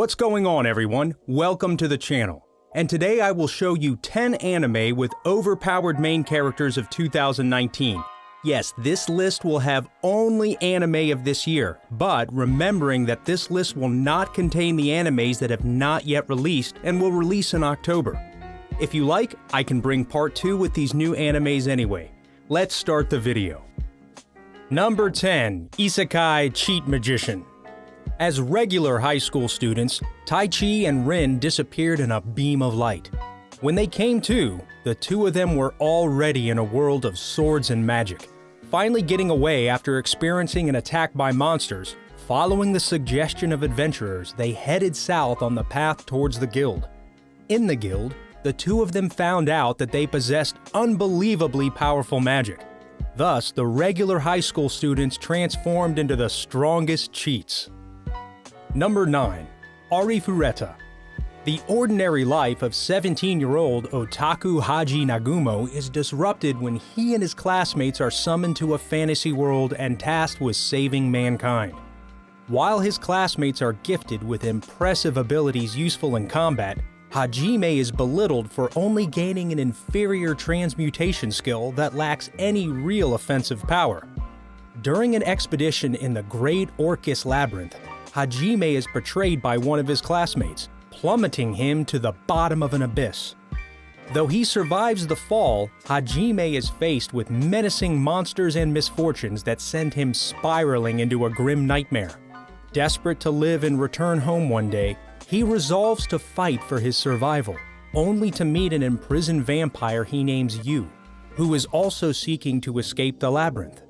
What's going on, everyone? Welcome to the channel. And today I will show you 10 anime with overpowered main characters of 2019. Yes, this list will have only anime of this year, but remembering that this list will not contain the animes that have not yet released and will release in October. If you like, I can bring part 2 with these new animes anyway. Let's start the video. Number 10, Isekai Cheat Magician. As regular high school students, Taichi and Rin disappeared in a beam of light. When they came to, the two of them were already in a world of swords and magic. Finally getting away after experiencing an attack by monsters, following the suggestion of adventurers, they headed south on the path towards the guild. In the guild, the two of them found out that they possessed unbelievably powerful magic. Thus, the regular high school students transformed into the strongest cheats. Number 9. Arifureta. The ordinary life of 17-year-old Otaku Haji Nagumo is disrupted when he and his classmates are summoned to a fantasy world and tasked with saving mankind. While his classmates are gifted with impressive abilities useful in combat, Hajime is belittled for only gaining an inferior transmutation skill that lacks any real offensive power. During an expedition in the Great Orcus Labyrinth, Hajime is betrayed by one of his classmates, plummeting him to the bottom of an abyss. Though he survives the fall, Hajime is faced with menacing monsters and misfortunes that send him spiraling into a grim nightmare. Desperate to live and return home one day, he resolves to fight for his survival, only to meet an imprisoned vampire he names Yu, who is also seeking to escape the labyrinth.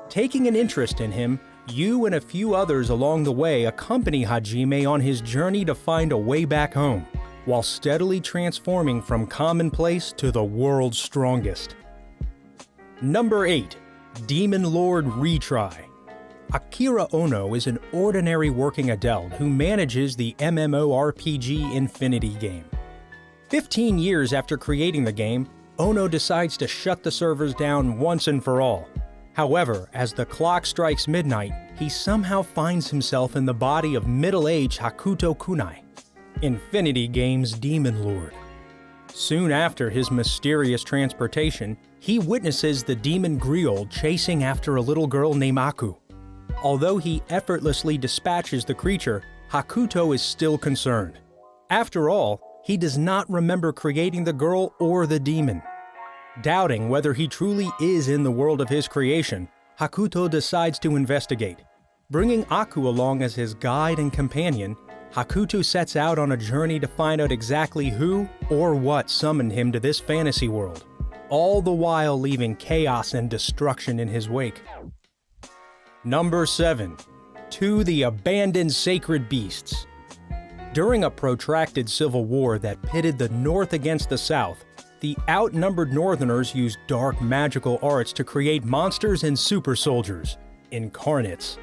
Taking an interest in him, Yu and a few others along the way accompany Hajime on his journey to find a way back home, while steadily transforming from commonplace to the world's strongest. Number 8. Demon Lord Retry. Akira Ono is an ordinary working adult who manages the MMORPG Infinity game. 15 years after creating the game, Ono decides to shut the servers down once and for all. However, as the clock strikes midnight, he somehow finds himself in the body of middle-aged Hakuto Kunai, Infinity Games' Demon Lord. Soon after his mysterious transportation, he witnesses the demon Griol chasing after a little girl named Aku. Although he effortlessly dispatches the creature, Hakuto is still concerned. After all, he does not remember creating the girl or the demon. Doubting whether he truly is in the world of his creation, Hakuto decides to investigate. Bringing Aku along as his guide and companion, Hakuto sets out on a journey to find out exactly who or what summoned him to this fantasy world, all the while leaving chaos and destruction in his wake. Number 7. To the Abandoned Sacred Beasts. During a protracted civil war that pitted the North against the South, the outnumbered Northerners used dark magical arts to create monsters and super soldiers, incarnates.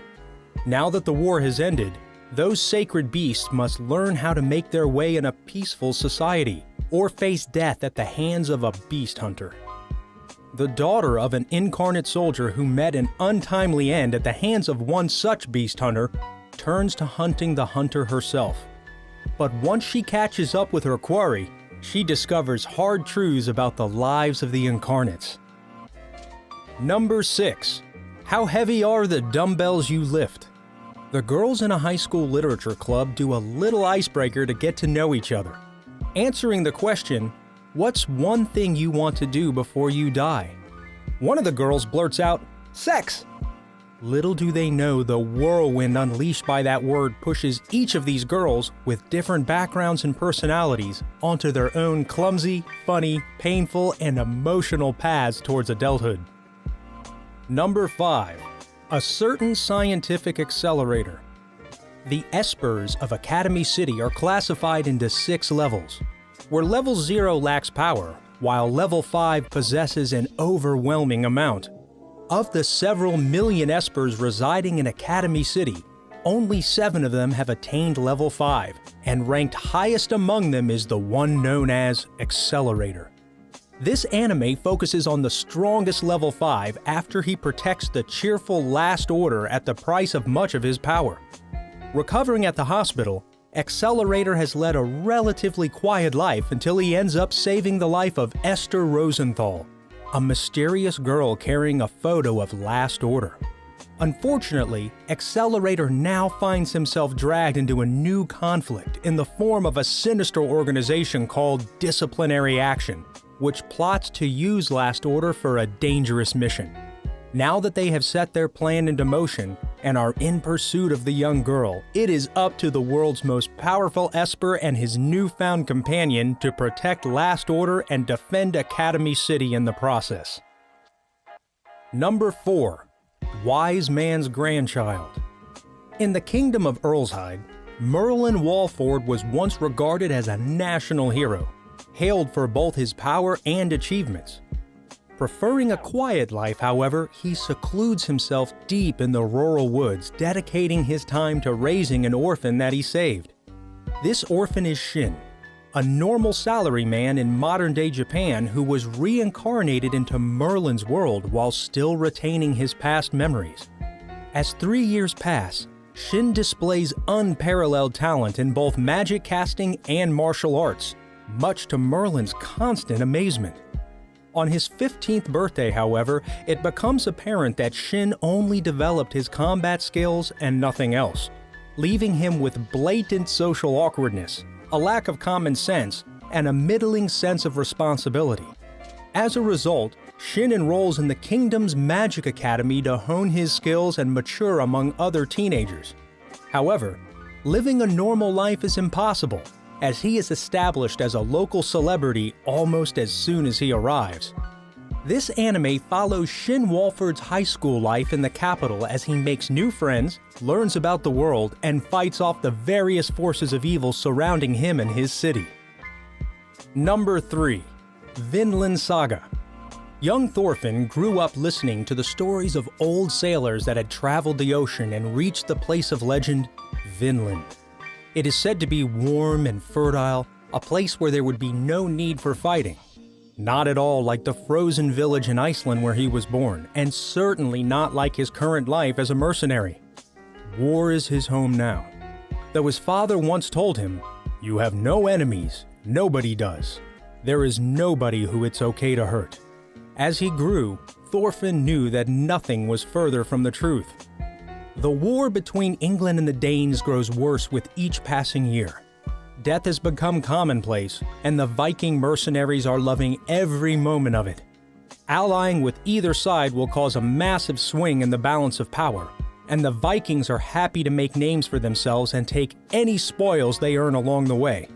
Now that the war has ended, those sacred beasts must learn how to make their way in a peaceful society, or face death at the hands of a beast hunter. The daughter of an incarnate soldier who met an untimely end at the hands of one such beast hunter turns to hunting the hunter herself. But once she catches up with her quarry, she discovers hard truths about the lives of the incarnates. Number 6. How heavy are the dumbbells you lift? The girls in a high school literature club do a little icebreaker to get to know each other. Answering the question, "What's one thing you want to do before you die?" One of the girls blurts out, "Sex!" Little do they know the whirlwind unleashed by that word pushes each of these girls, with different backgrounds and personalities, onto their own clumsy, funny, painful, and emotional paths towards adulthood. Number 5. A certain scientific accelerator. The Espers of Academy City are classified into 6 levels, where level 0 lacks power, while level 5 possesses an overwhelming amount. Of the several million Espers residing in Academy City, only 7 of them have attained level 5, and ranked highest among them is the one known as Accelerator. This anime focuses on the strongest level 5 after he protects the cheerful Last Order at the price of much of his power. Recovering at the hospital, Accelerator has led a relatively quiet life until he ends up saving the life of Esther Rosenthal, a mysterious girl carrying a photo of Last Order. Unfortunately, Accelerator now finds himself dragged into a new conflict in the form of a sinister organization called Disciplinary Action, which plots to use Last Order for a dangerous mission. Now that they have set their plan into motion and are in pursuit of the young girl, it is up to the world's most powerful Esper and his newfound companion to protect Last Order and defend Academy City in the process. Number 4. Wise Man's Grandchild. In the Kingdom of Earlshide, Merlin Walford was once regarded as a national hero, hailed for both his power and achievements. Preferring a quiet life, however, he secludes himself deep in the rural woods, dedicating his time to raising an orphan that he saved. This orphan is Shin, a normal salaryman in modern-day Japan who was reincarnated into Merlin's world while still retaining his past memories. As 3 years pass, Shin displays unparalleled talent in both magic casting and martial arts, much to Merlin's constant amazement. On his 15th birthday, however, it becomes apparent that Shin only developed his combat skills and nothing else, leaving him with blatant social awkwardness, a lack of common sense, and a middling sense of responsibility. As a result, Shin enrolls in the Kingdom's Magic Academy to hone his skills and mature among other teenagers. However, living a normal life is impossible, as he is established as a local celebrity almost as soon as he arrives. This anime follows Shin Walford's high school life in the capital as he makes new friends, learns about the world, and fights off the various forces of evil surrounding him and his city. Number 3. Vinland Saga. Young Thorfinn grew up listening to the stories of old sailors that had traveled the ocean and reached the place of legend, Vinland. It is said to be warm and fertile, a place where there would be no need for fighting. Not at all like the frozen village in Iceland where he was born, and certainly not like his current life as a mercenary. War is his home now. Though his father once told him, "You have no enemies, nobody does. There is nobody who it's okay to hurt." As he grew, Thorfinn knew that nothing was further from the truth. The war between England and the Danes grows worse with each passing year. Death has become commonplace, and the Viking mercenaries are loving every moment of it. Allying with either side will cause a massive swing in the balance of power, and the Vikings are happy to make names for themselves and take any spoils they earn along the way.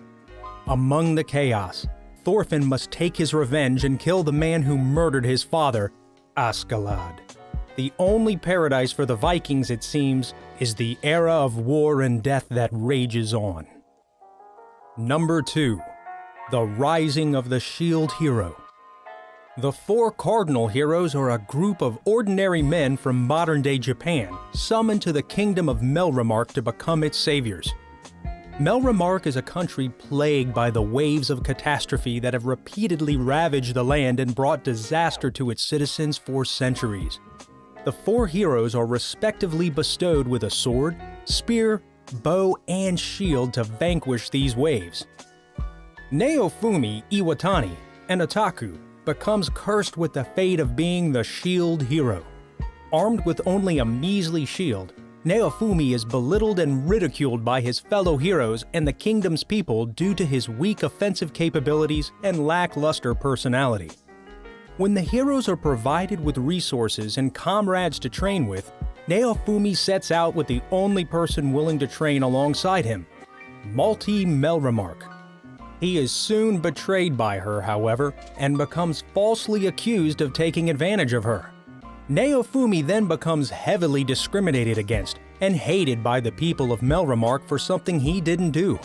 Among the chaos, Thorfinn must take his revenge and kill the man who murdered his father, Askeladd. The only paradise for the Vikings, it seems, is the era of war and death that rages on. Number 2. The Rising of the Shield Hero. The 4 Cardinal Heroes are a group of ordinary men from modern-day Japan, summoned to the kingdom of Melromarc to become its saviors. Melromarc is a country plagued by the waves of catastrophe that have repeatedly ravaged the land and brought disaster to its citizens for centuries. The 4 heroes are respectively bestowed with a sword, spear, bow, and shield to vanquish these waves. Naofumi Iwatani, an otaku, becomes cursed with the fate of being the shield hero. Armed with only a measly shield, Naofumi is belittled and ridiculed by his fellow heroes and the kingdom's people due to his weak offensive capabilities and lackluster personality. When the heroes are provided with resources and comrades to train with, Naofumi sets out with the only person willing to train alongside him, Malti Melromarc. He is soon betrayed by her, however, and becomes falsely accused of taking advantage of her. Naofumi then becomes heavily discriminated against and hated by the people of Melromarc for something he didn't do.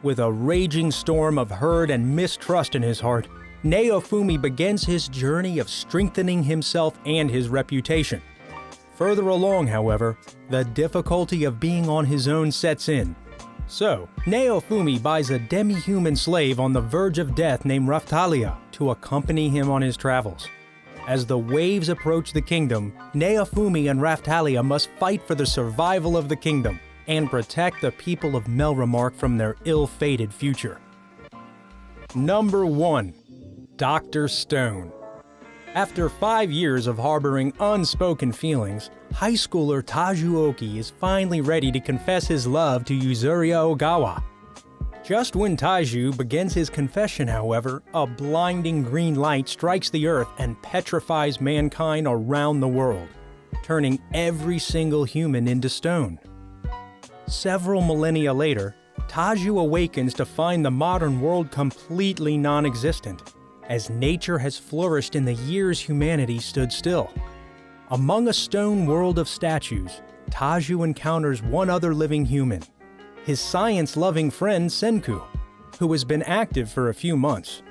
With a raging storm of hurt and mistrust in his heart, Naofumi begins his journey of strengthening himself and his reputation. Further along, however, the difficulty of being on his own sets in. So, Naofumi buys a demi-human slave on the verge of death named Raftalia to accompany him on his travels. As the waves approach the kingdom, Naofumi and Raftalia must fight for the survival of the kingdom, and protect the people of Melremark from their ill-fated future. Number 1. Dr. Stone. After 5 years of harboring unspoken feelings, high schooler Taju is finally ready to confess his love to Yuzuriya Ogawa. Just when Taju begins his confession, however, a blinding green light strikes the earth and petrifies mankind around the world, turning every single human into stone. Several millennia later, Taju awakens to find the modern world completely non-existent, as nature has flourished in the years humanity stood still. Among a stone world of statues, Taju encounters one other living human, his science-loving friend Senku, who has been active for a few months.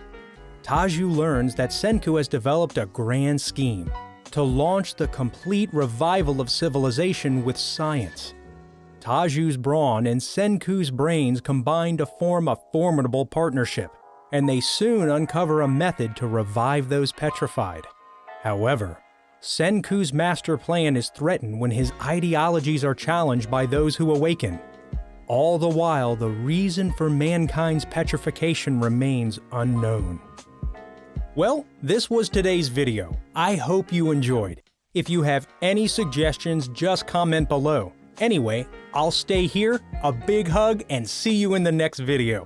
Taju learns that Senku has developed a grand scheme to launch the complete revival of civilization with science. Taju's brawn and Senku's brains combine to form a formidable partnership, and they soon uncover a method to revive those petrified. However, Senku's master plan is threatened when his ideologies are challenged by those who awaken. All the while, the reason for mankind's petrification remains unknown. Well, this was today's video. I hope you enjoyed. If you have any suggestions, just comment below. Anyway, I'll stay here, a big hug, and see you in the next video.